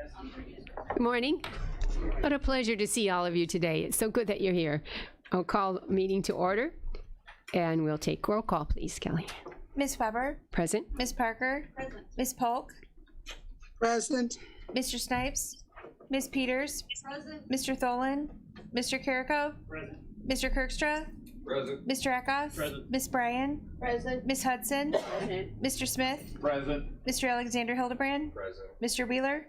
Good morning. What a pleasure to see all of you today. It's so good that you're here. I'll call the meeting to order, and we'll take roll call, please, Kelly. Ms. Weber? Present. Ms. Parker? Present. Ms. Polk? Present. Mr. Snipes? Ms. Peters? Present. Mr. Tholen? Mr. Carrico? Present. Mr. Kirkstra? Present. Mr. Eckhoff? Present. Ms. Bryan? Present. Ms. Hudson? Present. Mr. Smith? Present. Mr. Alexander Hildebrand? Present. Mr. Wheeler?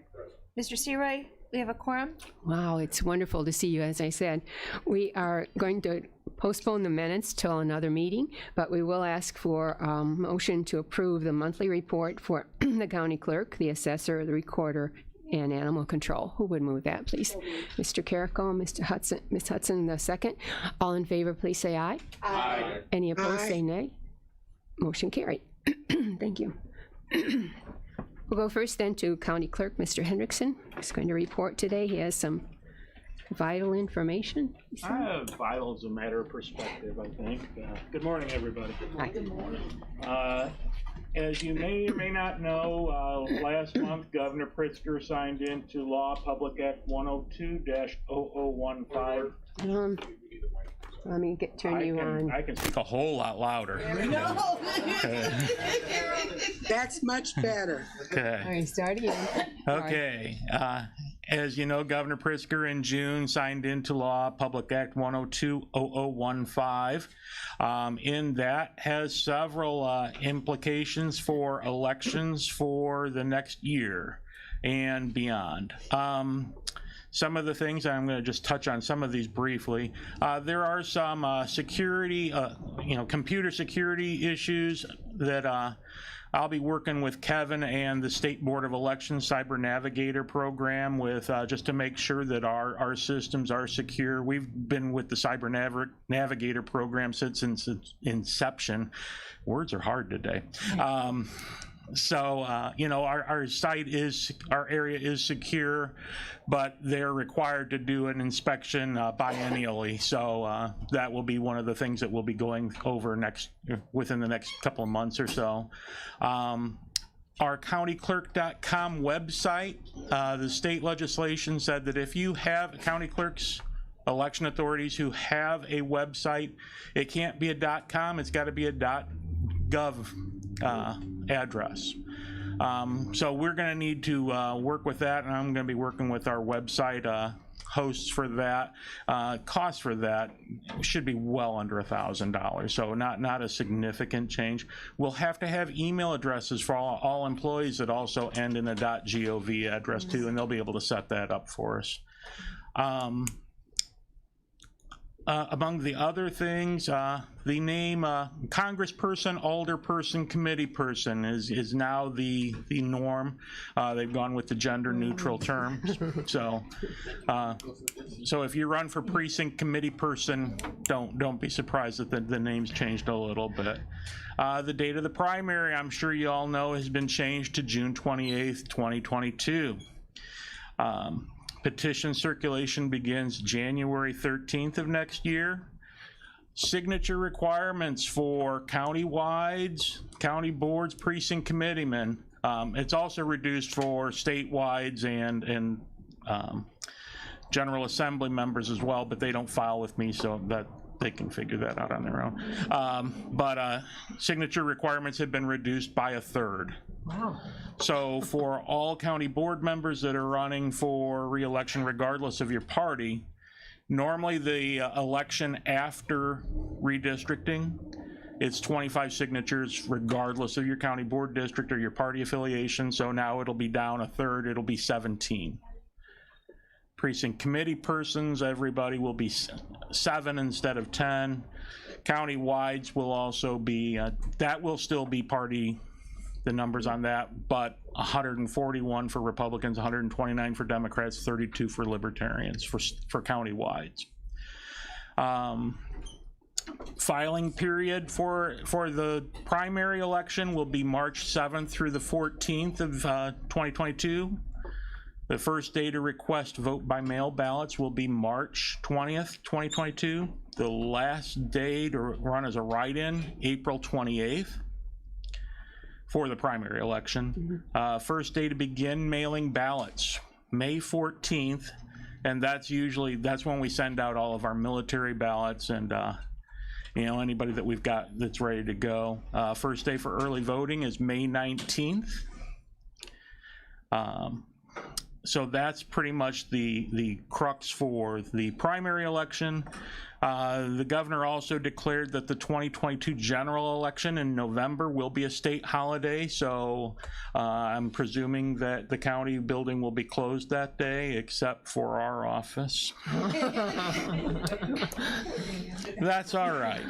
Mr. Seroy? We have a quorum. Wow, it's wonderful to see you. As I said, we are going to postpone the minutes till another meeting, but we will ask for motion to approve the monthly report for the county clerk, the assessor, the recorder, and animal control. Who would move that, please? Mr. Carrico and Mr. Hudson, Ms. Hudson, the second. All in favor, please say aye. Aye. Any opposed, Aye. say nay. Motion carried. Thank you. We'll go first then to County Clerk, Mr. Hendrickson. He's going to report today. He has some vital information. Vital is a matter of perspective, I think. Good morning, everybody. Hi. As you may or may not know, last month Governor Pritzker signed into law Public Act 102-0015. Let me turn you on. I can speak a whole lot louder. That's much better. All Okay. right, start again. Okay. As you know, Governor Pritzker in June signed into law Public Act 102-0015. In that has several implications for elections for the next year and beyond. Some of the things, I'm going to just touch on some of these briefly. There are some security, computer security issues that I'll be working with Kevin and the State Board of Elections Cyber Navigator program with just to make sure that our systems are secure. We've been with the Cyber Navigator program since its inception. Words are hard today. So, our site our area is secure, but they're required to do an inspection biennially. So that will be one of the things that we'll be going over within the next couple of months or so. Our countyclerk.com website, the state legislation said that if you have county clerks, election authorities who have a website, it can't be a .com, it's got to be a .gov address. So we're going to need to work with that, and I'm going to be working with our website hosts for that. Cost for that should be well under $1,000, so not a significant change. We'll have to have email addresses for all employees that also end in a .gov address too, and they'll be able to set that up for us. Among the other things, the name Congressperson, Alderperson, Committee Person is now the norm. They've gone with the gender neutral term. So if you run for precinct committee person, don't be surprised that the name's changed a little bit. The date of the primary, I'm sure you all know, has been changed to June 28th, 2022. Petition circulation begins January 13th of next year. Signature requirements for county-wides, county boards, precinct committeemen. It's also reduced for statewide and General Assembly members as well, but they don't file with me, so that they can figure that out on their own. But signature requirements have been reduced by 1/3. Wow. So for all county board members that are running for re-election, regardless of your party, normally the election after redistricting, it's 25 signatures regardless of your county board district or your party affiliation. So now it'll be down 1/3, it'll be 17. Precinct committee persons, everybody will be 7 instead of 10. County-wides will also be, that will still be party, the numbers on that, but 141 for Republicans, 129 for Democrats, 32 for Libertarians for county-wides. Filing period for the primary election will be March 7th through the 14th of 2022. The first day to request vote by mail ballots will be March 20th, 2022. The last day to run as a write-in, April 28th. For the primary election. First day to begin mailing ballots, May 14th, and that's when we send out all of our military ballots and anybody that we've got that's ready to go. First day for early voting is May 19th. So that's pretty much the crux for the primary election. The governor also declared that the 2022 general election in November will be a state holiday, so I'm presuming that the county building will be closed that day, except for our office. That's all right.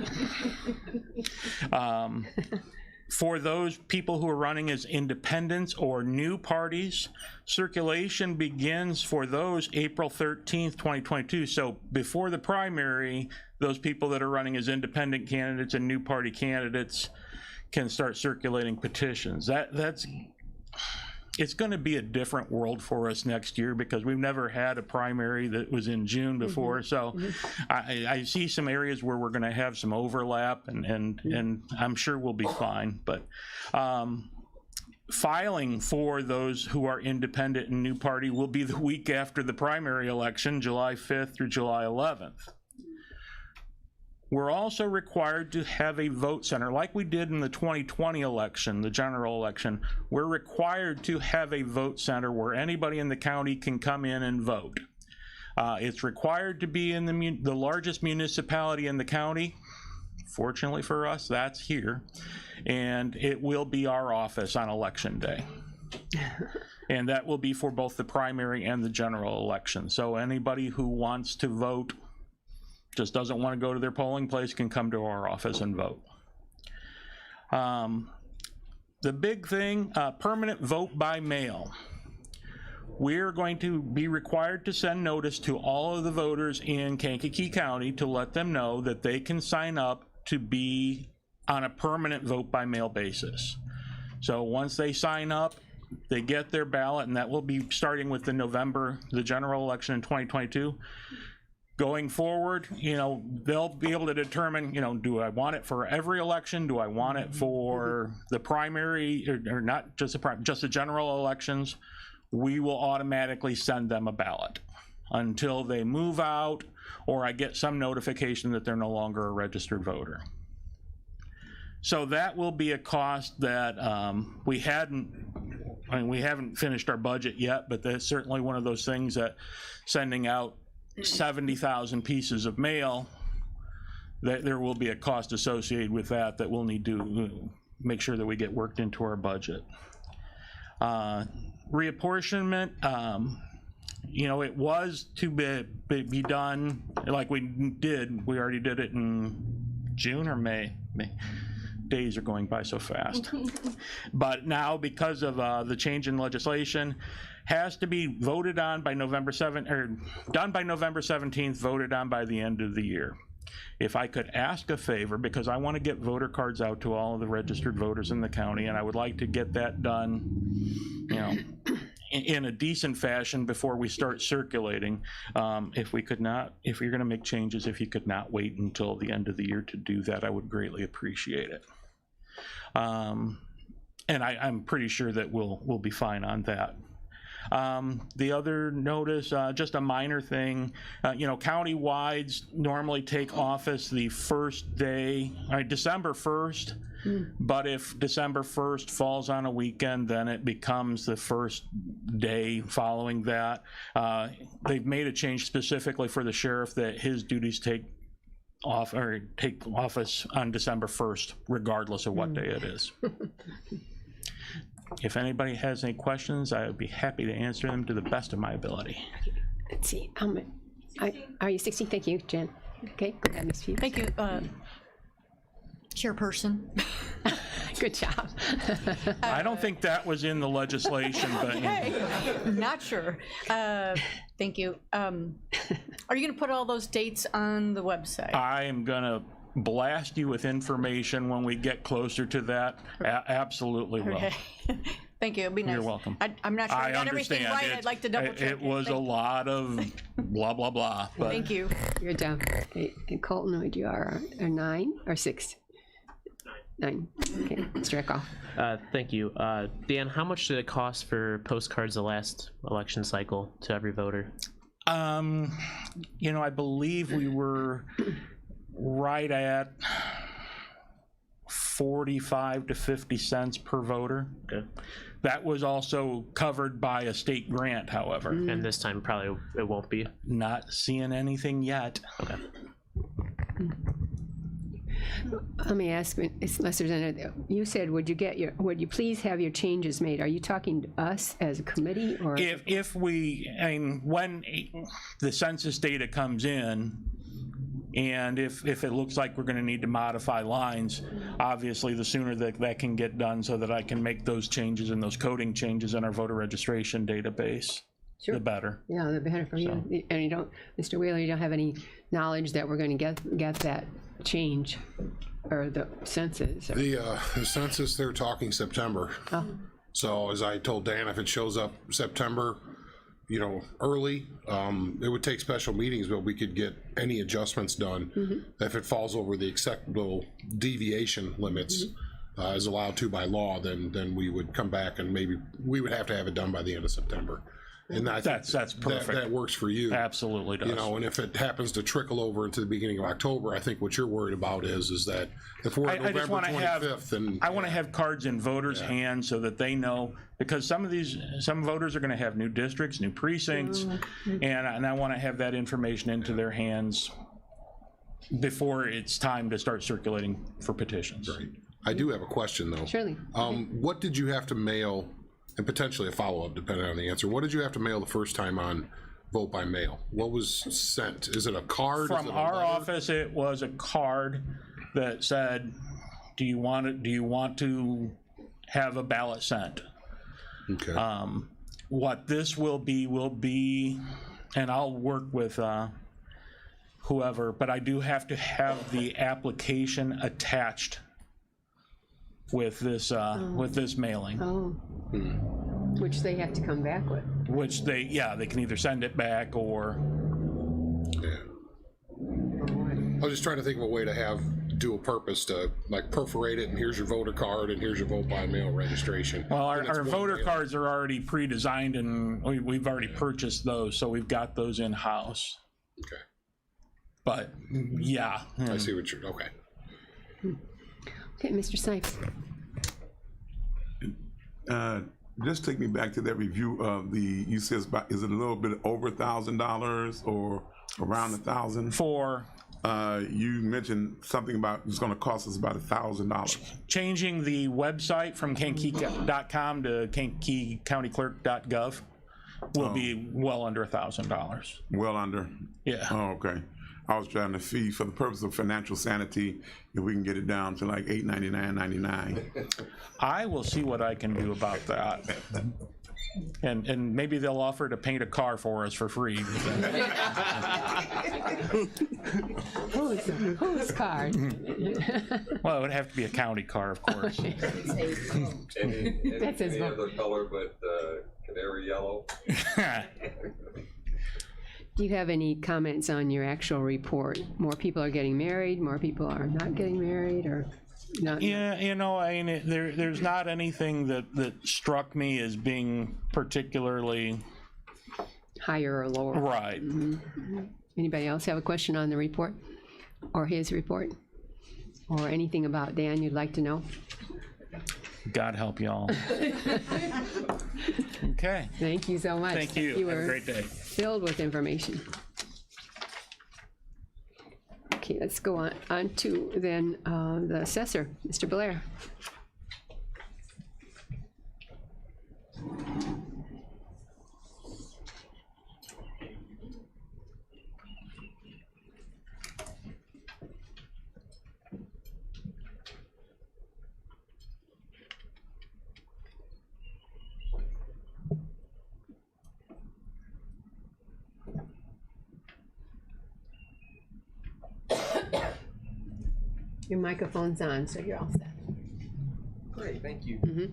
For those people who are running as independents or new parties, circulation begins for those April 13th, 2022. So before the primary, those people that are running as independent candidates and new party candidates can start circulating petitions. It's going to be a different world for us next year because we've never had a primary that was in June before. So I see some areas where we're going to have some overlap, and I'm sure we'll be fine. But filing for those who are independent and new party will be the week after the primary election, July 5th through July 11th. We're also required to have a vote center, like we did in the 2020 election, the general election. We're required to have a vote center where anybody in the county can come in and vote. It's required to be in the largest municipality in the county. Fortunately for us, that's here. And it will be our office on election day. And that will be for both the primary and the general election. So anybody who wants to vote, just doesn't want to go to their polling place, can come to our office and vote. The big thing, permanent vote by mail. We're going to be required to send notice to all of the voters in Kankakee County to let them know that they can sign up to be on a permanent vote by mail basis. So once they sign up, they get their ballot, and that will be starting with the general election in 2022. Going forward, they'll be able to determine, do I want it for every election? Do I want it for the primary, or not just the primary, just the general elections? We will automatically send them a ballot until they move out or I get some notification that they're no longer a registered voter. So that will be a cost that we haven't finished our budget yet, but that's certainly one of those things that sending out 70,000 pieces of mail, that there will be a cost associated with that we'll need to make sure that we get worked into our budget. Reapportionment, it was to be done like we already did it in June or May. Days are going by so fast. But now, because of the change in legislation, has to be voted on by November 7th, or done by November 17th, voted on by the end of the year. If I could ask a favor, because I want to get voter cards out to all of the registered voters in the county, and I would like to get that done, in a decent fashion before we start circulating. If you're going to make changes, if you could not wait until the end of the year to do that, I would greatly appreciate it. And I'm pretty sure that we'll be fine on that. The other notice, just a minor thing, county-wides normally take office the first day, December 1st, but if December 1st falls on a weekend, then it becomes the first day following that. They've made a change specifically for the sheriff that his duties take office on December 1st, regardless of what day it is. If anybody has any questions, I would be happy to answer them to the best of my ability. Let's see. Are you 16? Thank you, Jen. Okay, go ahead, Ms. Peters. Thank you, Chairperson. Good job. I don't think that was in the legislation, but Okay, not sure. Thank you. Are you going to put all those dates on the website? I am going to blast you with information when we get closer to that. Absolutely will. Okay. Thank you. It'd be nice. You're welcome. I'm not sure I got everything right. I'd like to double check. It was a lot of blah, blah, blah. But Thank you. Good job. Okay, and Colton, would you are a 9 or 6? None. Okay, Mr. Eckhoff. Thank you. Dan, how much did it cost for postcards the last election cycle to every voter? You know, I believe we were right at 45 to 50 cents per voter. Okay. That was also covered by a state grant, however. And this time probably it won't be. Not seeing anything yet. Okay. Let me ask, unless there's any, you said, would you please have your changes made? Are you talking to us as a committee or? If we, I mean, when the census data comes in, and if it looks like we're going to need to modify lines, obviously the sooner that can get done so that I can make those changes and those coding changes in our voter registration database, Sure. the better. Yeah, the better for you. And you don't, Mr. Wheeler, you don't have any knowledge that we're going to get that change or the census? Or, The census, they're talking September. oh, So as I told Dan, if it shows up September, you know, early, it would take special meetings, but we could get any adjustments done. If it falls over the acceptable deviation limits as allowed to by law, then we would come back and maybe we would have to have it done by the end of September. And I think That's perfect. that works for you. Absolutely does. You know, and if it happens to trickle over into the beginning of October, I think what you're worried about is that if we're I just November want to have 25th, then I want to have cards in voters' hands so that they know, because some voters are going to have new districts, new precincts, and I want to have that information into their hands before it's time to start circulating for petitions. I do have a question though. surely. What did you have to mail, and potentially a follow-up depending on the answer, what did you have to mail the first time on vote by mail? What was sent? Is it a card? Is From it a our letter? office, it was a card that said, do you want to have a ballot sent? Okay. What this will be, and I'll work with whoever, but I do have to have the application attached with this mailing, Oh, which they have to come back with. which they can either send it back or. Yeah. I was just trying to think of a way to have dual purpose to like perforate it and here's your voter card and here's your vote by mail registration. Well, And it's our one voter mail. cards are already pre-designed and we've already purchased those, so we've got those in-house. Okay. But yeah, I see what you're, okay. Okay, Mr. Snipes. Just take me back to that review of the, you said, is it a little bit over $1,000 or around 1,000? for You mentioned something about it's going to cost us about $1,000. changing the website from kankakee.com to kankakeecountyclerk.gov will be well under $1,000. Well under. Yeah. Oh, okay. I was trying to see, for the purpose of financial sanity, if we can get it down to like $899.99. I will see what I can do about that. And maybe they'll offer to paint a car for us for free. Whose card? Well, it would have to be a county car, of course. Any That's his vote. other color but canary yellow? Do you have any comments on your actual report? More people are getting married, more people are not getting married, or not? Yeah, you know, I mean, there's not anything that struck me as being particularly Higher or lower? right. Anybody else have a question on the report or his report? Or anything about Dan you'd like to know? God help y'all. Okay. Thank you so much. Thank you. You Have a were great day. filled with information. Okay, let's go on to then the assessor, Mr. Blair. Your microphone's on, so you're all set. Great, thank you. Good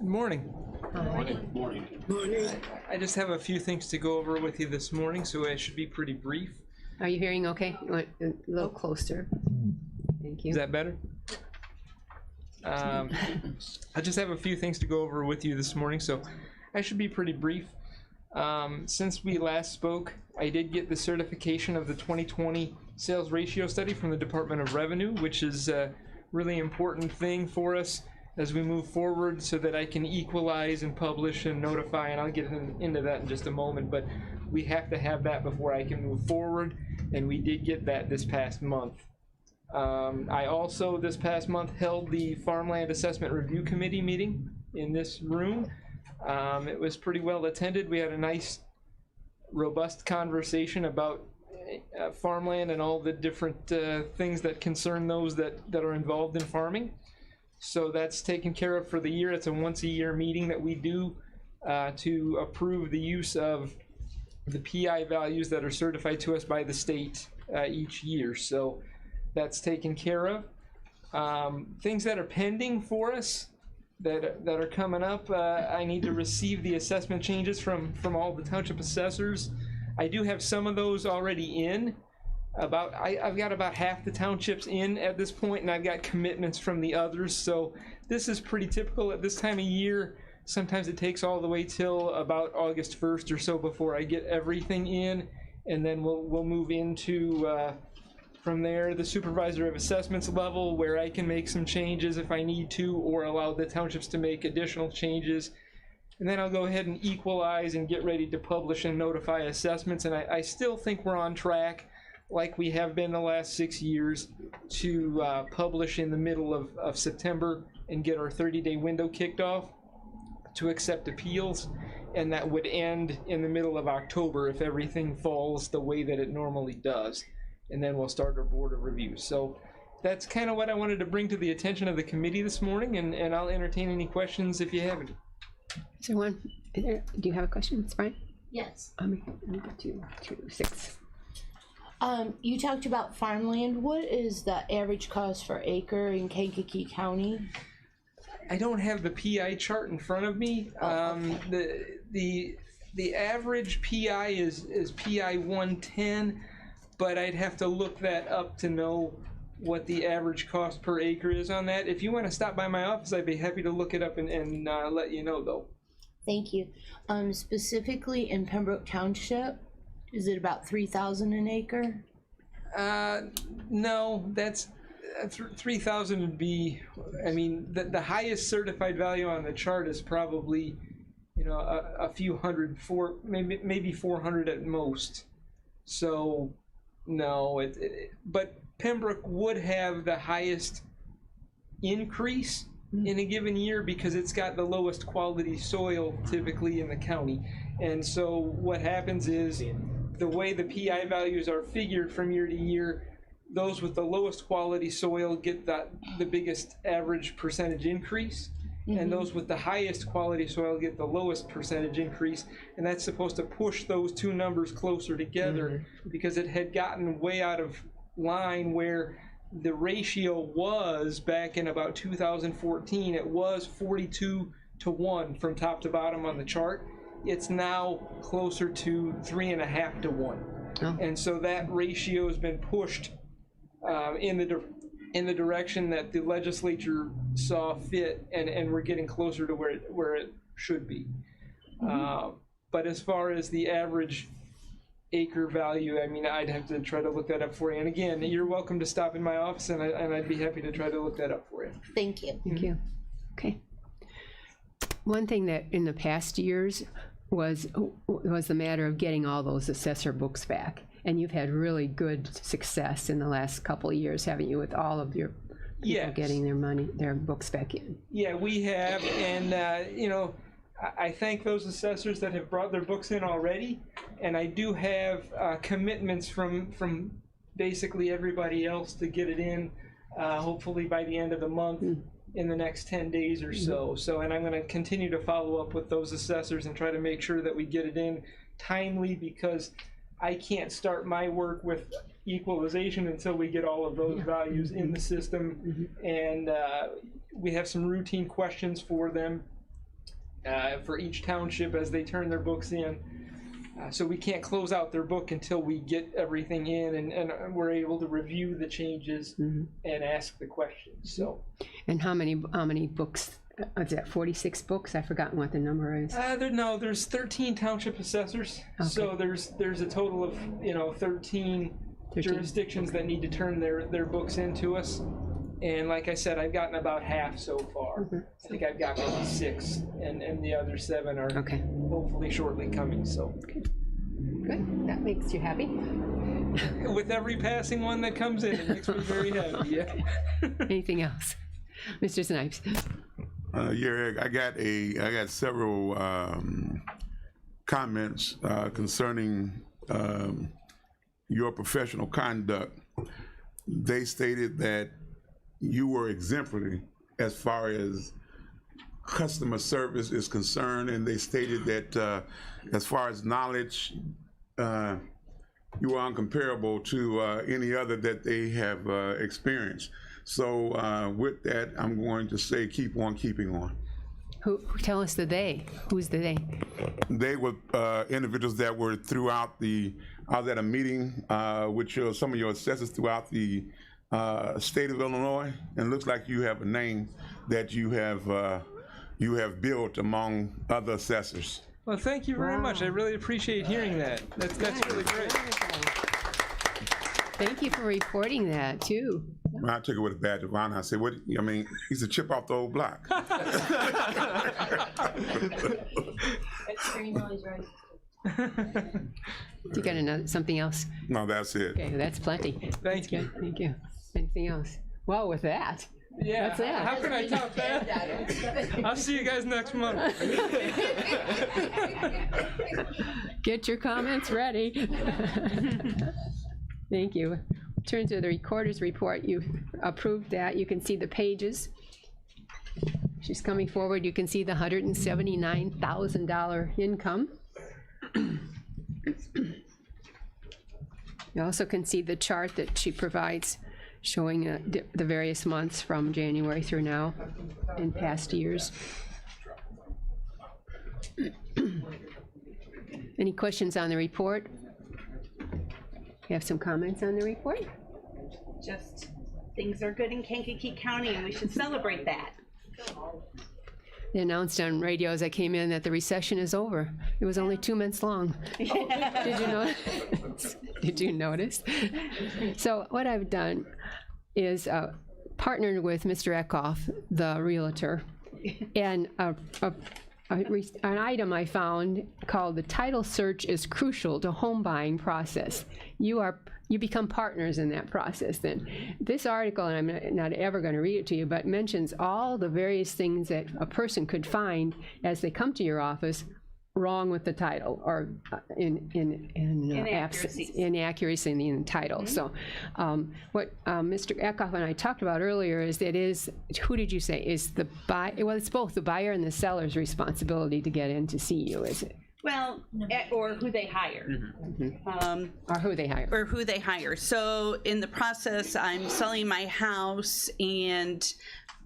morning. Morning. I just have a few things to go over with you this morning, so I should be pretty brief. Are you hearing okay? You want a little closer. Thank you. Is that better? I just have a few things to go over with you this morning, so I should be pretty brief. Since we last spoke, I did get the certification of the 2020 sales ratio study from the Department of Revenue, which is a really important thing for us as we move forward so that I can equalize and publish and notify, and I'll get into that in just a moment, but we have to have that before I can move forward, and we did get that this past month. I also, this past month, held the Farmland Assessment Review Committee meeting in this room. It was pretty well attended. We had a nice, robust conversation about farmland and all the different things that concern those that are involved in farming. So that's taken care of for the year. It's a once-a-year meeting that we do to approve the use of the PI values that are certified to us by the state each year. So that's taken care of. Things that are pending for us that are coming up, I need to receive the assessment changes from all the township assessors. I do have some of those already in. I've got about half the townships in at this point, and I've got commitments from the others. So this is pretty typical at this time of year. Sometimes it takes all the way till about August 1st or so before I get everything in, and then we'll move into from there the supervisor of assessments level, where I can make some changes if I need to, or allow the townships to make additional changes. And then I'll go ahead and equalize and get ready to publish and notify assessments. And I still think we're on track, like we have been the last 6 years, to publish in the middle of September and get our 30-day window kicked off to accept appeals. And that would end in the middle of October if everything falls the way that it normally does. And then we'll start our board of review. So that's kind of what I wanted to bring to the attention of the committee this morning, and I'll entertain any questions if you have any. Is there one? Do you have a question, Brian? Yes. Let me go to 6. You talked about farmland. What is the average cost per acre in Kankakee County? I don't have the PI chart in front of me. The average PI is PI 110, but I'd have to look that up to know what the average cost per acre is on that. If you want to stop by my office, I'd be happy to look it up and let you know, though. Thank you. Specifically in Pembroke Township, is it about 3,000 an acre? No, that's 3,000 would be. I mean, the highest certified value on the chart is probably, a few hundred, maybe 400 at most. So, no, but Pembroke would have the highest increase in a given year because it's got the lowest quality soil typically in the county. And so what happens is the way the PI values are figured from year to year, those with the lowest quality soil get the biggest average percentage increase, and those with the highest quality soil get the lowest percentage increase, and that's supposed to push those two numbers closer together because it had gotten way out of line where the ratio was back in about 2014. It was 42-1 from top to bottom on the chart. It's now closer to 3.5-1, and so that ratio has been pushed in the direction that the legislature saw fit, and we're getting closer to where it should be. But as far as the average acre value, I mean, I'd have to try to look that up for you. And again, you're welcome to stop in my office, and I'd be happy to try to look that up for you. Thank you. Thank you. Okay. One thing that in the past years was the matter of getting all those assessor books back. And you've had really good success in the last couple of years, haven't you, with all of your people getting their books back in? Yeah, we have, and I thank those assessors that have brought their books in already, and I do have commitments from basically everybody else to get it in, hopefully by the end of the month, in the next 10 days or so. And I'm going to continue to follow up with those assessors and try to make sure that we get it in timely, because I can't start my work with equalization until we get all of those values in the system. And we have some routine questions for them for each township as they turn their books in. So we can't close out their book until we get everything in and we're able to review the changes and ask the questions. So, And how many books? Is that 46 books? I've forgotten what the number is. there's 13 township assessors. So there's a total of 13 jurisdictions that need to turn their books into us. And like I said, I've gotten about half so far. I think I've got maybe 6, and the other 7 are hopefully shortly coming. So Good. That makes you happy. with every passing one that comes in, it makes me very happy. Yeah. Anything else, Mr. Snipes? Yeah, I got several comments concerning your professional conduct. They stated that you were exemplary as far as customer service is concerned, and they stated that as far as knowledge, you are uncomparable to any other that they have experienced. So with that, I'm going to say keep on keeping on. Who tell us the they? Who's the they? They were individuals that were throughout the. I was at a meeting with some of your assessors throughout the state of Illinois, and it looks like you have a name that you have built among other assessors. Well, thank you very much. I really appreciate hearing that. That's really great. Thank you for reporting that too. When I took it with a badge of honor, I said, "What? I mean, he's a chip off the old block." You got something else? No, that's it. Okay, that's plenty. Thank you. Thank you. Anything else? Well, with that. Yeah. That's it. How can I top that? I'll see you guys next month. Get your comments ready. Thank you. Turn to the recorder's report. You approved that. You can see the pages. She's coming forward. You can see the $179,000 income. You also can see the chart that she provides showing the various months from January through now in past years. Any questions on the report? You have some comments on the report? Just things are good in Kankakee County and we should celebrate that. They announced on radio as I came in that the recession is over. It was only 2 months long. Did you know? Did you notice? So what I've done is partnered with Mr. Eckhoff, the realtor, and an item I found called "The title search is crucial to home buying process." You become partners in that process then. This article, and I'm not ever going to read it to you, but mentions all the various things that a person could find as they come to your office wrong with the title or inaccuracy in the title. So what Mr. Eckhoff and I talked about earlier is that who did you say is the well, it's both the buyer and the seller's responsibility to get in to see you, is it? Well, or who they hire. Or who they hire. Or who they hire. So in the process, I'm selling my house and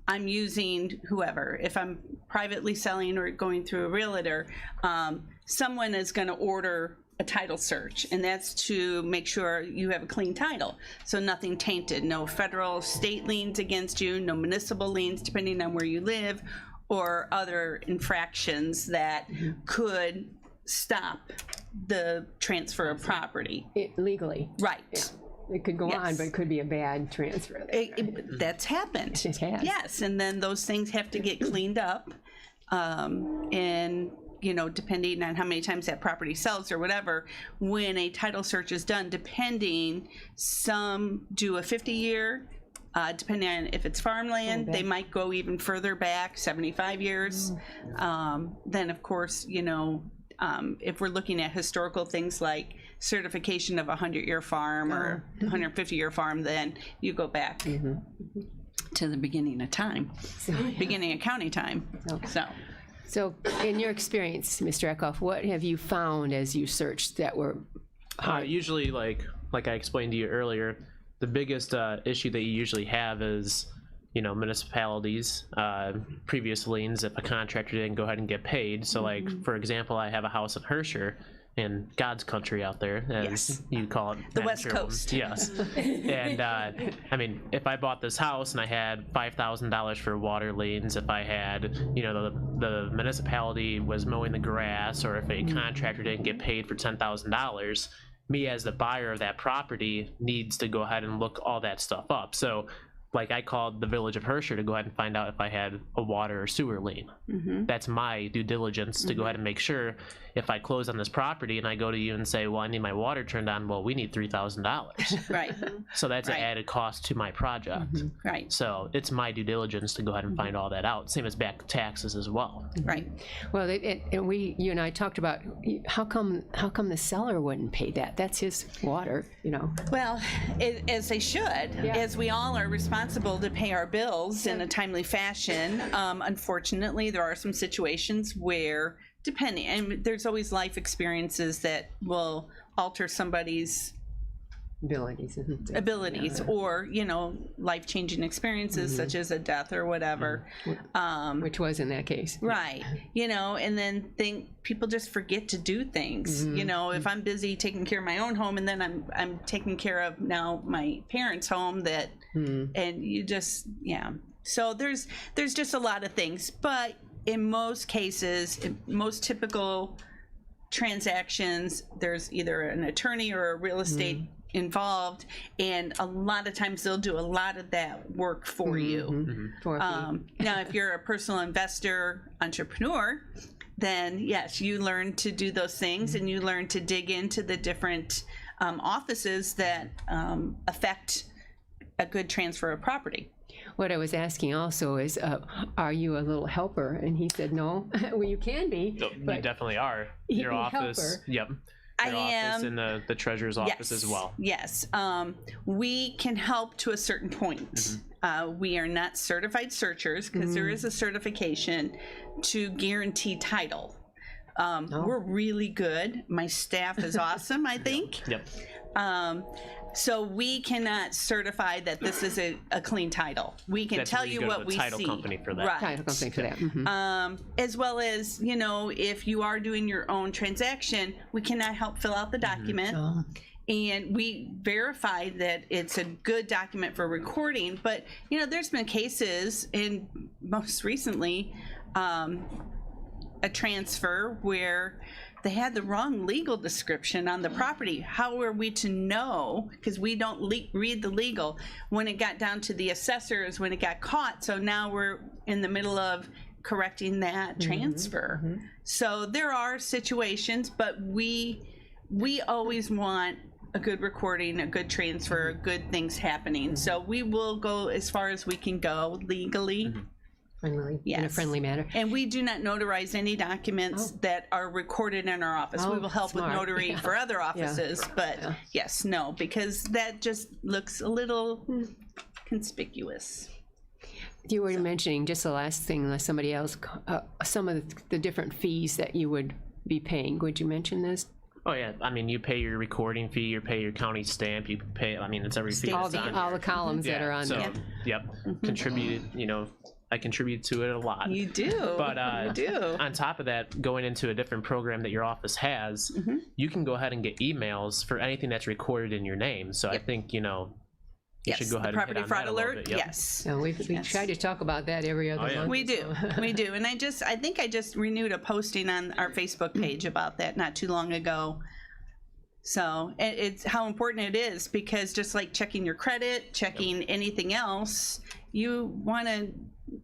I'm using whoever. If I'm privately selling or going through a realtor, someone is going to order a title search, and that's to make sure you have a clean title. So nothing tainted, no federal, state liens against you, no municipal liens depending on where you live, or other infractions that could stop the transfer of property. Legally. Right. Yeah. It could go on, but it could be a bad transfer. That's happened. It has. Yes, and then those things have to get cleaned up. And, depending on how many times that property sells or whatever, when a title search is done, some do a 50-year, depending on if it's farmland, they might go even further back, 75 years. Then, of course, if we're looking at historical things like certification of a 100-year farm or 150-year farm, then you go back to the beginning of time, beginning of county time. So in your experience, Mr. Eckhoff, what have you found as you searched that were usually, like I explained to you earlier, the biggest issue that you usually have is municipalities, previous liens if a contractor didn't go ahead and get paid. So like, for example, I have a house in Herscher in God's country out there, as Yes. you call it. The Madam West Chairwoman. Coast. Yes. And I mean, if I bought this house and I had $5,000 for water liens, if I had, you know, the municipality was mowing the grass, or if a contractor didn't get paid for $10,000, me as the buyer of that property needs to go ahead and look all that stuff up. So like I called the Village of Herscher to go ahead and find out if I had a water or sewer lien. That's my due diligence to go ahead and make sure if I close on this property and I go to you and say, well, I need my water turned on, well, we need $3,000. Right, So that's Right. an added cost to my project. right, So it's my due diligence to go ahead and find all that out. Same as back taxes as well. right. Well, you and I talked about how come the seller wouldn't pay that? That's his water, you know. Well, as they should, as we all are responsible to pay our bills in a timely fashion. Unfortunately, there are some situations where, depending, and there's always life experiences that will alter somebody's abilities, or, you know, life-changing experiences such as a death or whatever. Which was in that case. Right. You know, and then people just forget to do things. You know, if I'm busy taking care of my own home and then I'm taking care of now my parents' home, and you just, So there's just a lot of things, but in most cases, in most typical transactions, there's either an attorney or a real estate involved, and a lot of times they'll do a lot of that work for you. For a fee. Now, if you're a personal investor, entrepreneur, then yes, you learn to do those things, and you learn to dig into the different offices that affect a good transfer of property. What I was asking also is, are you a little helper? And he said, no. Well, you can be. You but definitely are. He- Your he office. helper. Yep. I Your office am. and the treasurer's office as well. Yes. We can help to a certain point. We are not certified searchers, because there is a certification to guarantee title. We're really good. My staff is awesome, I think. Yep. So we cannot certify that this is a clean title. We can That's tell where you you go to what the we title see. company for that. Right. Title company for that. As well as, you know, if you are doing your own transaction, we cannot help fill out the document. And we verify that it's a good document for recording. But, you know, there's been cases, and most recently, a transfer where they had the wrong legal description on the property. How are we to know? Because we don't read the legal. When it got down to the assessors, when it got caught, so now we're in the middle of correcting that transfer. So there are situations, but we always want a good recording, a good transfer, good things happening. So we will go as far as we can go legally. Friendly, in a Yes. friendly manner. And we do not notarize any documents that are recorded in our office. We Oh, will help smart. with notary Yeah. for other offices, but yes, no, because that just looks a little conspicuous. You were mentioning, just the last thing, unless somebody else, some of the different fees that you would be paying. Would you mention this? Oh yeah, I mean, you pay your recording fee, you pay your county stamp, you pay. I mean, it's every fee. All that's on the here. columns that are on so, there. Yep, contribute. You know, I contribute to it a lot. You do. But you do. on top of that, going into a different program that your office has, you can go ahead and get emails for anything that's recorded in your name. So I think, you know, you Yes, should go the ahead property and hit on fraud that a little alert. bit. Yep. Yes. So we try to talk about that every other month. We do. We do. And I think I just renewed a posting on our Facebook page about that not too long ago. So it's how important it is, because just like checking your credit, checking anything else, you want to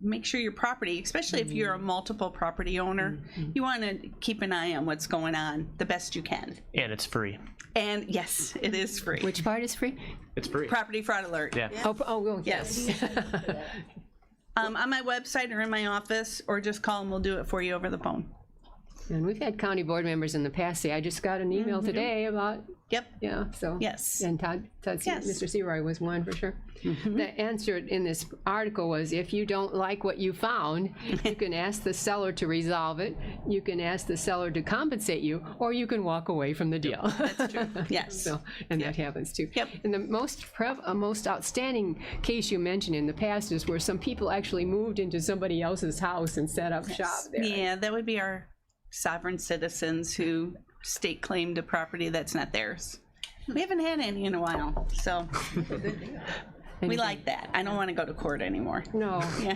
make sure your property, especially if you're a multiple property owner, you want to keep an eye on what's going on the best you can. And it's free. And yes, it is free. Which part is free? It's free. Property fraud alert. Yeah. Oh, Yes. On my website or in my office, or just call and we'll do it for you over the phone. And we've had county board members in the past say, I just got an email today about, Yep. yeah, so. Yes. And Mr. Seroy was one for sure. The answer in this article was, if you don't like what you found, you can ask the seller to resolve it, you can ask the seller to compensate you, or you can walk away from the deal. That's true. Yes. So, and that happens too. Yep. And the most outstanding case you mentioned in the past is where some people actually moved into somebody else's house and set up shop there. Yeah, that would be our sovereign citizens who state claim to property that's not theirs. We haven't had any in a while, so we like that. I don't want to go to court anymore. No. Yeah.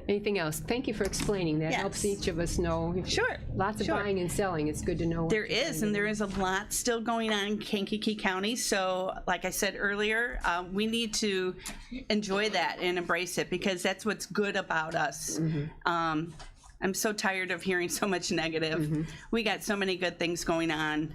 Anything else? Thank you for explaining. That Yes. helps each of us know. Sure. Lots of Sure. buying and selling. It's good to know. There is, and there is a lot still going on in Kankakee County. So, like I said earlier, we need to enjoy that and embrace it because that's what's good about us. I'm so tired of hearing so much negative. We got so many good things going on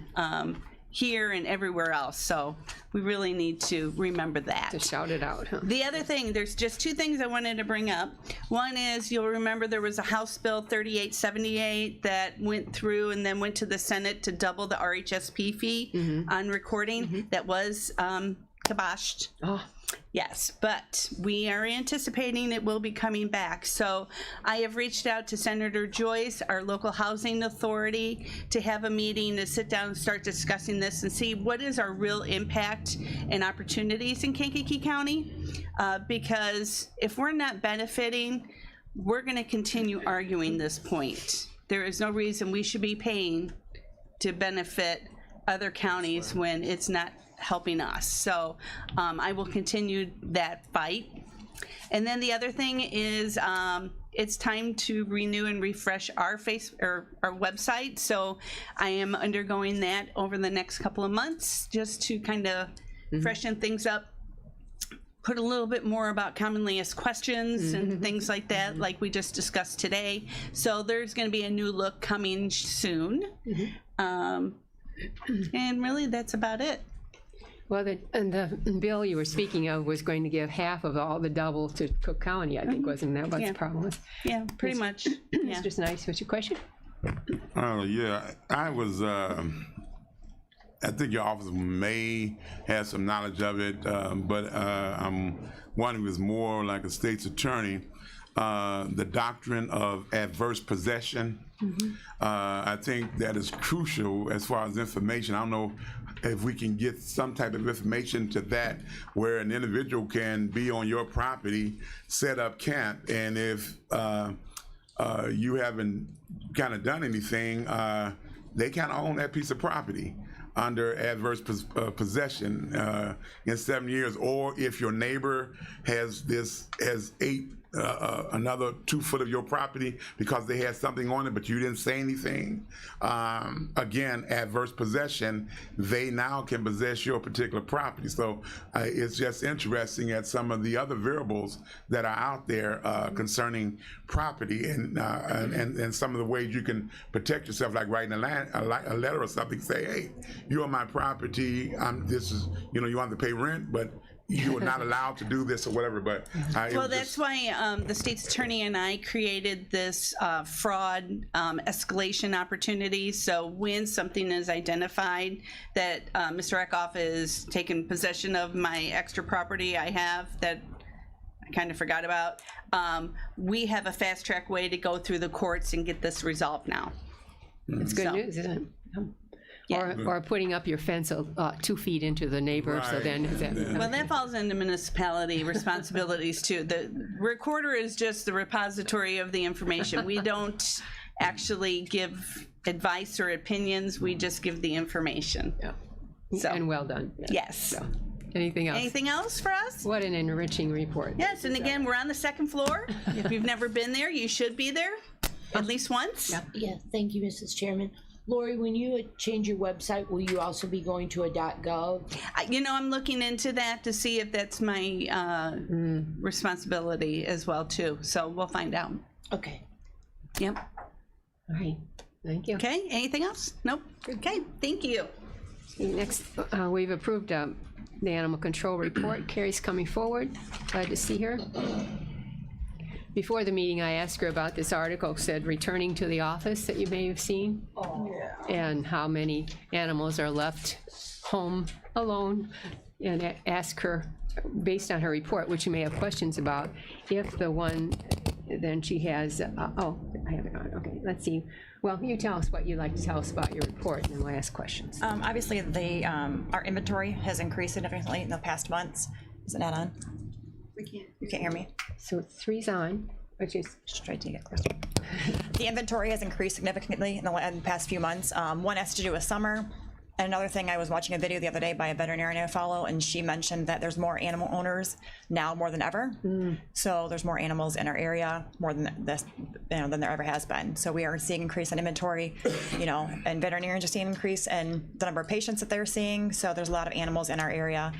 here and everywhere else. So we really need to remember that. To shout it out, huh? The other thing, there's just two things I wanted to bring up. One is, you'll remember there was a House Bill 3878 that went through and then went to the Senate to double the RHSP fee on recording. That was kiboshed. Oh. Yes, but we are anticipating it will be coming back. So I have reached out to Senator Joyce, our local housing authority, to have a meeting to sit down and start discussing this and see what is our real impact and opportunities in Kankakee County. Because if we're not benefiting, we're going to continue arguing this point. There is no reason we should be paying to benefit other counties when it's not helping us. So I will continue that fight. And then the other thing is it's time to renew and refresh our our website. So I am undergoing that over the next couple of months just to kind of freshen things up, put a little bit more about commonly asked questions and things like that, like we just discussed today. So there's going to be a new look coming soon. And really, that's about it. Well, the bill you were speaking of was going to give half of all the double to Cook County, I think, wasn't that what the problem was? Yeah, pretty much. Yeah. Mr. Snipes, what's your question? Yeah, I was, I think your office may have some knowledge of it, but I'm wondering if it's more like a state's attorney, the doctrine of adverse possession. I think that is crucial as far as information. I don't know if we can get some type of information to that where an individual can be on your property, set up camp, and if you haven't kind of done anything, they kind of own that piece of property under adverse possession in 7 years. Or if your neighbor has ate another 2 foot of your property because they had something on it but you didn't say anything, again, adverse possession, they now can possess your particular property. So it's just interesting at some of the other variables that are out there concerning property and some of the ways you can protect yourself, like writing a letter or something, say, hey, you're on my property, this is, you have to pay rent, but you are not allowed to do this or whatever. But well, that's why the state's attorney and I created this fraud escalation opportunity. So when something is identified that Mr. Eckhoff is taking possession of my extra property I have that I kind of forgot about, we have a fast track way to go through the courts and get this resolved now. It's good news, isn't it? Yeah. Or putting up your fence 2 feet into the neighbor, so then... Well, that falls into municipality responsibilities too. The recorder is just the repository of the information. We don't actually give advice or opinions, we just give the information. Yeah. So, and well done. yes. So, anything else? Anything else for us? What an enriching report. Yes, and again, we're on the 2nd floor. If you've never been there, you should be there at least once. Yeah, thank you, Mrs. Chairman. Lori, when you change your website, will you also be going to a .gov? I'm looking into that to see if that's my responsibility as well too. So we'll find out. Okay. Yep. All right, thank you. Okay, anything else? Nope. Okay, thank you. Next, we've approved the animal control report. Carrie's coming forward. Glad to see her. Before the meeting, I asked her about this article, said returning to the office that you may have seen. Oh. And how many animals are left home alone. And ask her, based on her report, which you may have questions about, if the one, then she has, I have it on, okay, let's see. Well, you tell us what you'd like to tell us about your report, and then we'll ask questions. Obviously, our inventory has increased significantly in the past months. Is it not on? You can't hear me. So 3's on, which is... Just try to get closer. The inventory has increased significantly in the past few months. One has to do with summer. And another thing, I was watching a video the other day by a veterinarian I follow, and she mentioned that there's more animal owners now more than ever. So there's more animals in our area more than this, than there ever has been. So we are seeing increase in inventory, and veterinarians are seeing an increase in the number of patients that they're seeing. So there's a lot of animals in our area.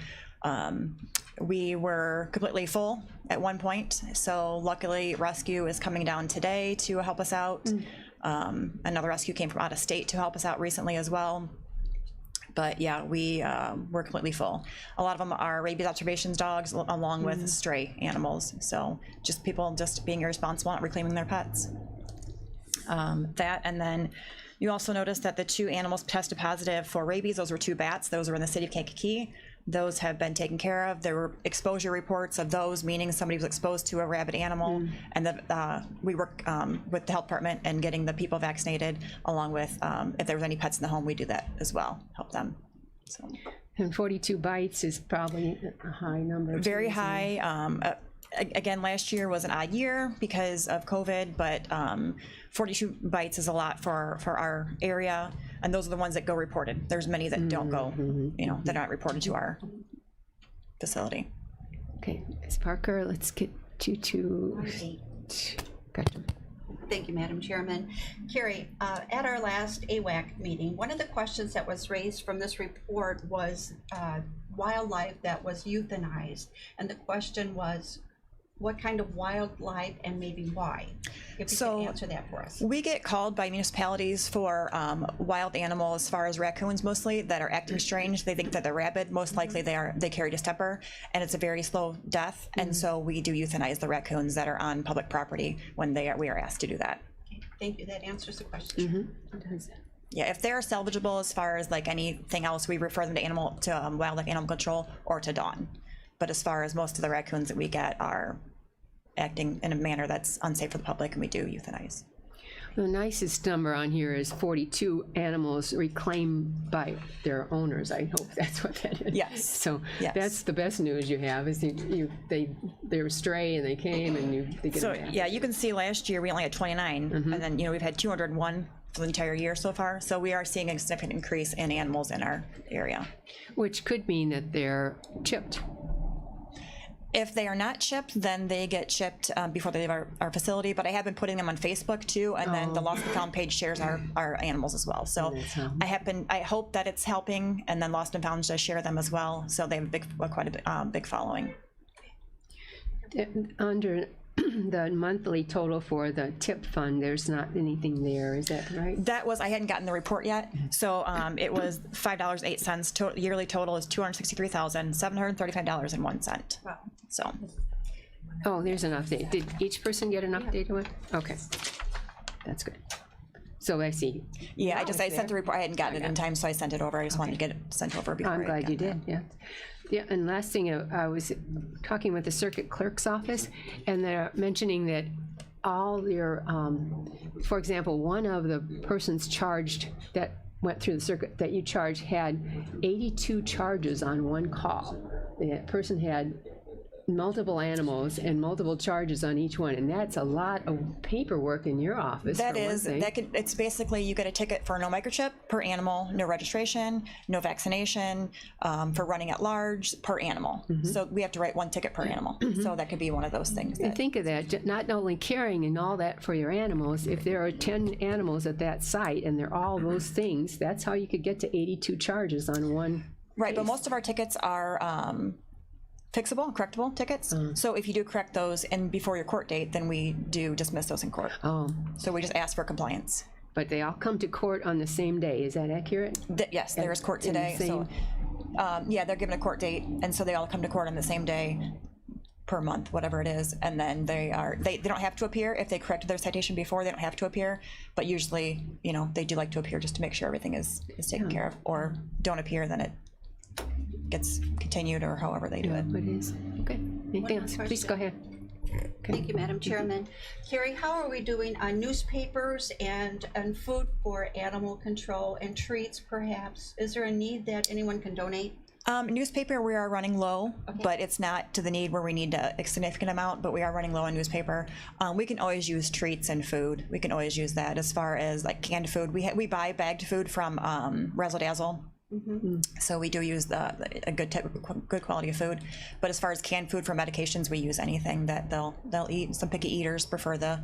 We were completely full at one point, so luckily rescue is coming down today to help us out. Another rescue came from out of state to help us out recently as well. But yeah, we're completely full. A lot of them are rabies observations dogs along with stray animals. So just people just being irresponsible, not reclaiming their pets. That, and then you also noticed that the 2 animals tested positive for rabies. Those were 2 bats. Those were in the city of Kankakee. Those have been taken care of. There were exposure reports of those, meaning somebody was exposed to a rabid animal, and we work with the health department and getting the people vaccinated, along with if there was any pets in the home, we do that as well, help them. So. And 42 bites is probably a high number. Very high. Again, last year was an odd year because of COVID, but 42 bites is a lot for our area, and those are the ones that go reported. There's many that don't go, they're not reported to our facility. Okay, Ms. Parker, let's get you to. Gotcha. Thank you, Madam Chairman. Carrie, at our last AWAC meeting, one of the questions that was raised from this report was wildlife that was euthanized, and the question was, what kind of wildlife and maybe why? If you can answer that for us. We get called by municipalities for wild animals, as far as raccoons mostly, that are acting strange. They think that they're rabid. Most likely they carry distemper, and it's a very slow death. And so we do euthanize the raccoons that are on public property when we are asked to do that. Okay, thank you. That answers the question. Yeah, if they're salvageable as far as like anything else, we refer them to wildlife animal control or to Dawn. But as far as most of the raccoons that we get are acting in a manner that's unsafe for the public, and we do euthanize. The nicest number on here is 42 animals reclaimed by their owners. I hope that's what that is. Yes. So yes. That's the best news you have is they were stray and they came and they get So them back. yeah, you can see last year we only had 29, and then we've had 201 for the entire year so far. So we are seeing a significant increase in animals in our area. Which could mean that they're chipped. If they are not chipped, then they get chipped before they leave our facility. But I have been putting them on Facebook too, and then the Lost and Found page shares our animals as well. So I hope that it's helping, and then Lost and Found does share them as well. So they have quite a big following. Under the monthly total for the tip fund, there's not anything there, is that right? That was, I hadn't gotten the report yet, so it was $5.08. Yearly total is $263,735.01. Wow. So. Oh, there's an update. Did each person get an updated one? Okay, that's good. So I see. Yeah, I sent the report. I hadn't gotten it in time, so I sent it over. I just wanted to get it sent over before. I'm glad you did. Yeah. Yeah, and last thing, I was talking with the circuit clerk's office, and they're mentioning that all your, for example, one of the persons charged that went through the circuit that you charged had 82 charges on one call. That person had multiple animals and multiple charges on each one, and that's a lot of paperwork in your office. That is, it's basically you get a ticket for no microchip per animal, no registration, no vaccination, for running at large per animal. So we have to write one ticket per animal. So that could be one of those things. And think of that, not only carrying and all that for your animals, if there are 10 animals at that site and they're all those things, that's how you could get to 82 charges on one. Right, but most of our tickets are fixable, correctable tickets. So if you do correct those and before your court date, then we do dismiss those in court. Oh. So we just ask for compliance. But they all come to court on the same day, is that accurate? Yes, there is court today. So yeah, they're given a court date, and so they all come to court on the same day per month, whatever it is, and then they don't have to appear. If they corrected their citation before, they don't have to appear, but usually, they do like to appear just to make sure everything is taken care of, or don't appear, then it gets continued, or however they do it. It is. Okay. Anything else? Please go ahead. Thank you, Madam Chairman. Carrie, how are we doing on newspapers and food for animal control and treats, perhaps? Is there a need that anyone can donate? Newspaper, we are running low, but it's not to the need where we need a significant amount, but we are running low on newspaper. We can always use treats and food. We can always use that. As far as like canned food, we buy bagged food from Razzle Dazzle. So we do use a good quality of food. But as far as canned food for medications, we use anything that they'll eat. Some picky eaters prefer the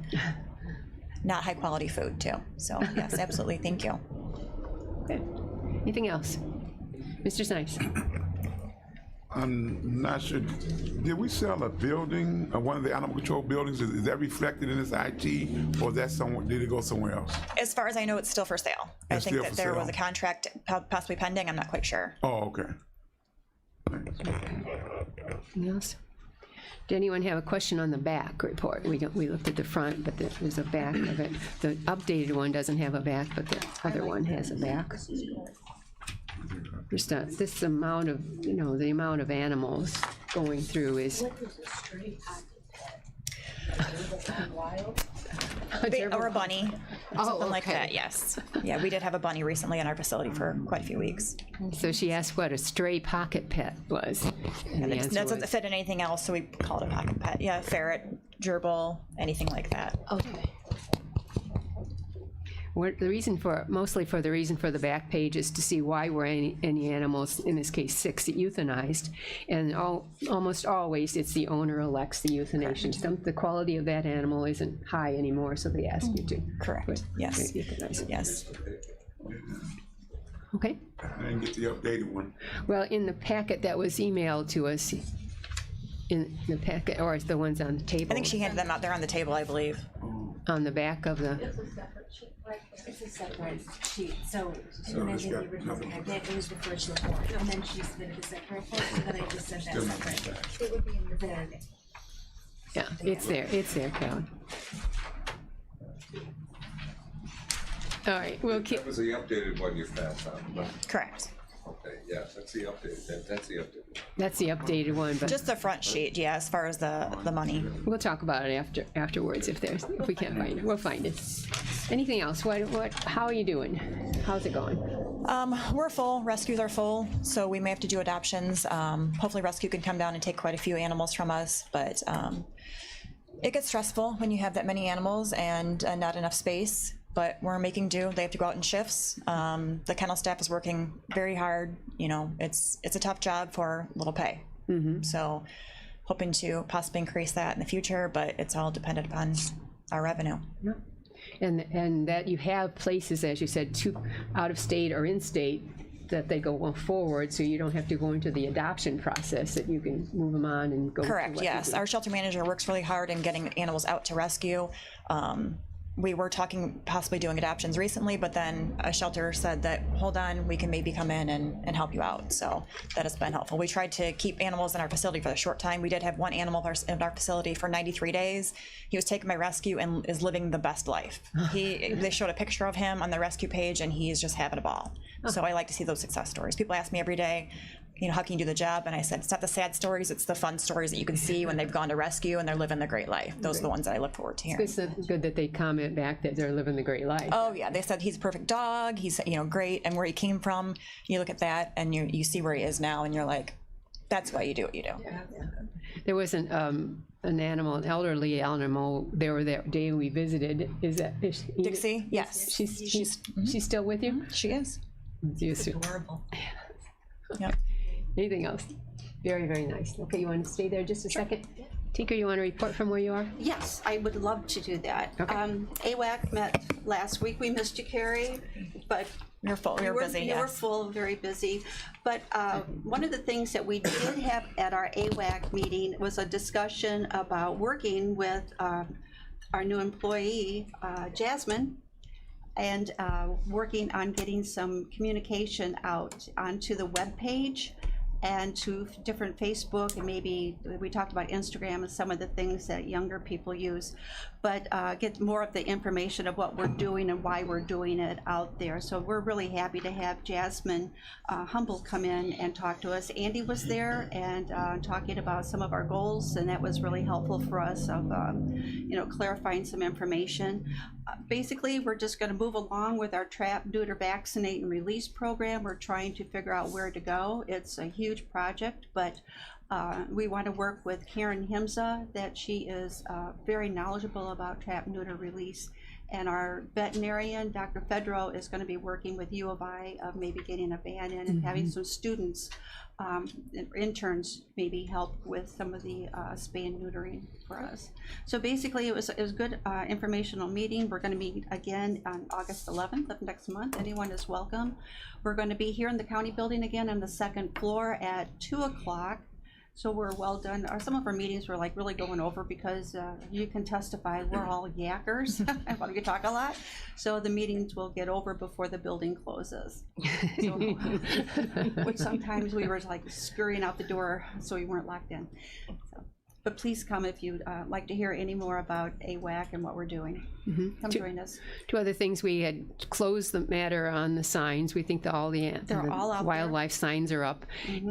not high quality food too. So yes, absolutely. Thank you. Okay. Anything else? Mr. Snipes? I'm not sure. Did we sell a building, one of the animal control buildings? Is that reflected in this IT, or that somewhere? Did it go somewhere else? As far as I know, it's still for sale. I It's think still that for there sale. was a contract possibly pending. I'm not quite sure. Oh, okay. Anything else? Did anyone have a question on the back report? We looked at the front, but there's a back of it. The updated one doesn't have a back, but the other one has a back. Just this amount of, the amount of animals going through is. Or a bunny, something like okay. that, yes. Yeah, we did have a bunny recently in our facility for quite a few weeks. So she asked what a stray pocket pet was. And the answer Doesn't was, fit in anything else, so we call it a pocket pet. Yeah, ferret, gerbil, anything like that. Okay. mostly for the reason for the back page is to see why were any animals, in this case 6, euthanized. And almost always it's the owner elects the euthanasia. The quality of that animal isn't high anymore, so they ask you to. Correct, yes. Euthanize it. Yes. Okay. I didn't get the updated one. Well, in the packet that was emailed to us, in the packet, or the ones on the table. I think she handed them out there on the table, I believe. On the back of the. It's a separate sheet, so when I did the original packet, it was referred to the board, and then she submitted a separate report, so then I just sent that separate. It would be in the board. Yeah, it's there, Callan. All right, we'll keep. That was the updated one you passed on. Correct. Okay, yes, that's the updated, that's the updated. That's the updated one, but Just the front sheet, yeah, as far as the money. we'll talk about it afterwards if we can't find it. We'll find it. Anything else? How are you doing? How's it going? We're full, rescues are full, so we may have to do adoptions. Hopefully rescue can come down and take quite a few animals from us, but it gets stressful when you have that many animals and not enough space. But we're making do. They have to go out in shifts. The kennel staff is working very hard. It's a tough job for little pay. So hoping to possibly increase that in the future, but it's all dependent upon our revenue. Yeah. And that you have places, as you said, out of state or in state, that they go forward, so you don't have to go into the adoption process, that you can move them on and go. Correct, yes. Our shelter manager works really hard in getting animals out to rescue. We were talking possibly doing adoptions recently, but then a shelter said that, hold on, we can maybe come in and help you out. So that has been helpful. We tried to keep animals in our facility for a short time. We did have one animal in our facility for 93 days. He was taken by rescue and is living the best life. They showed a picture of him on the rescue page, and he's just having a ball. So I like to see those success stories. People ask me every day, how can you do the job? And I said, it's not the sad stories, it's the fun stories that you can see when they've gone to rescue and they're living the great life. Those are the ones that I look forward to hearing. It's good that they comment back that they're living the great life. Oh yeah, they said he's a perfect dog, he's great, and where he came from, you look at that and you see where he is now and you're like, that's why you do what you do. Yeah. There was an elderly animal, there were that day we visited. Is Dixie? Yes. She's still with you? She is. It's adorable. Yep. Anything else? Very, very nice. Okay, you want to stay there just a second? Tinker, you want to report from where you are? Yes, I would love to do that. Okay. AWAC met last week. We missed you, Carrie, but you're full. We were busy. You were full, very busy. But one of the things that we did have at our AWAC meeting was a discussion about working with our new employee, Jasmine, and working on getting some communication out onto the web page and to different Facebook, and maybe we talked about Instagram and some of the things that younger people use, but get more of the information of what we're doing and why we're doing it out there. So we're really happy to have Jasmine Humble come in and talk to us. Andy was there and talking about some of our goals, and that was really helpful for us of clarifying some information. Basically, we're just going to move along with our trap, neuter, vaccinate, and release program. We're trying to figure out where to go. It's a huge huge project, but we want to work with Karen Himza, that she is very knowledgeable about trap neuter release. And our veterinarian, Dr. Fedro, is going to be working with U of I of maybe getting a van in and having some students, interns, maybe help with some of the spay and neutering for us. So basically, it was a good informational meeting. We're going to meet again on August 11th of next month. Anyone is welcome. We're going to be here in the county building again on the second floor at 2 o'clock. So we're well done. Some of our meetings were like really going over because you can testify, we're all yackers. We can talk a lot. So the meetings will get over before the building closes. So, which sometimes we were like scurrying out the door so we weren't locked in. So, but please come if you'd like to hear any more about AWAC and what we're doing. Come join us. Two other things, we had closed the matter on the signs. We think that all the all out wildlife signs are up.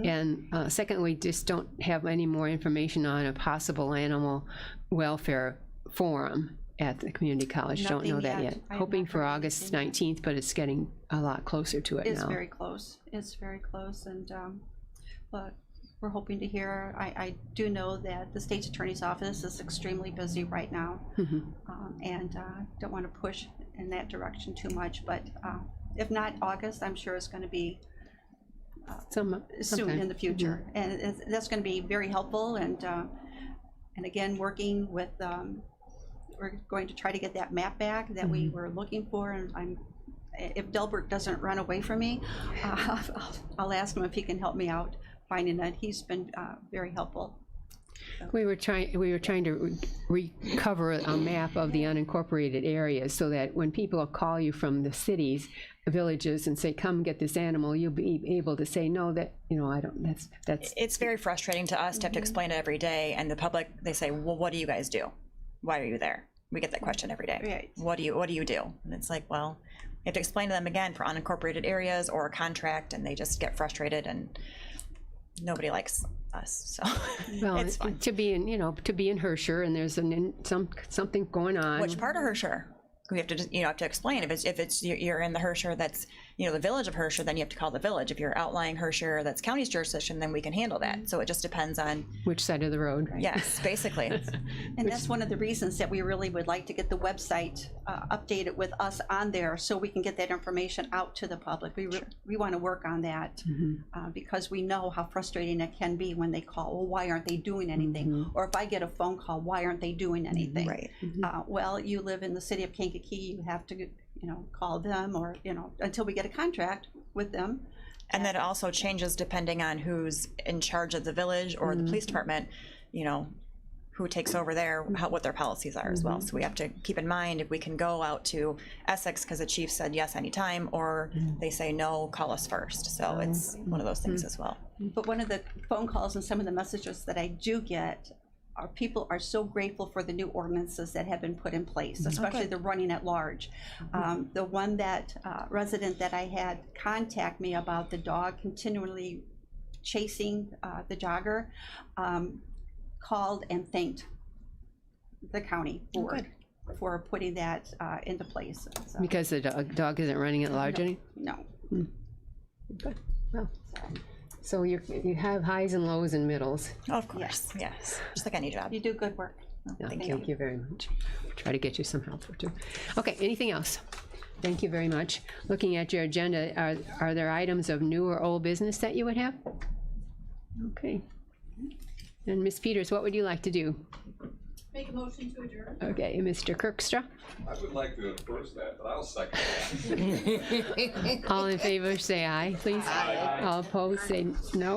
And secondly, just don't have any more information on a possible animal welfare forum at the community college. Don't know that yet. Hoping for August 19th, but it's getting a lot closer to it now. It's very close. It's very close, and but we're hoping to hear. I do know that the state's attorney's office is extremely busy right now, and don't want to push in that direction too much, but if not August, I'm sure it's going to be soon in the future, and that's going to be very helpful. And again, working with, we're going to try to get that map back that we were looking for, and if Delbert doesn't run away from me, I'll ask him if he can help me out finding that. He's been very helpful. We were trying to recover a map of the unincorporated areas so that when people call you from the cities, villages, and say, come get this animal, you'll be able to say, no, that, I don't, that's. It's very frustrating to us to have to explain it every day, and the public, they say, well, what do you guys do? Why are you there? We get that question every day. Right. What do you do? And it's like, well, you have to explain to them again for unincorporated areas or a contract, and they just get frustrated, and nobody likes us, so Well, it's fun. to be in Herscher, and there's something going on. Which part of Herscher? We have to just, have to explain. If it's you're in the Herscher that's, the village of Herscher, then you have to call the village. If you're outlying Herscher that's county's jurisdiction, then we can handle that. So it just depends on which side of the road. Right? Yes, basically. And that's one of the reasons that we really would like to get the website updated with us on there, so we can get that information out to the public. We want to work on that because we know how frustrating it can be when they call, well, why aren't they doing anything? Or if I get a phone call, why aren't they doing anything? Right. Well, you live in the city of Kankakee, you have to call them, or until we get a contract with them. And then it also changes depending on who's in charge of the village or the police department, who takes over there, what their policies are as well. So we have to keep in mind if we can go out to Essex because the chief said yes anytime, or they say no, call us first. So it's one of those things as well. But one of the phone calls and some of the messages that I do get are people are so grateful for the new ordinances that have been put in place, especially the running at large. The one that resident that I had contact me about the dog continually chasing the jogger called and thanked the county for putting that into place. So, Because the dog isn't running at large any? no. Good. Well, so you have highs and lows and middles. Of course, yes. Just like any job. You do good work. Thank you very much. Try to get you some help too. Okay, anything else? Thank you very much. Looking at your agenda, are there items of new or old business that you would have? Okay. And Ms. Peters, what would you like to do? Make a motion to adjourn. Okay, Mr. Kirkstra? I would like to endorse that, but I'll second that. All in favor, say aye, please. Aye. All opposed, say no.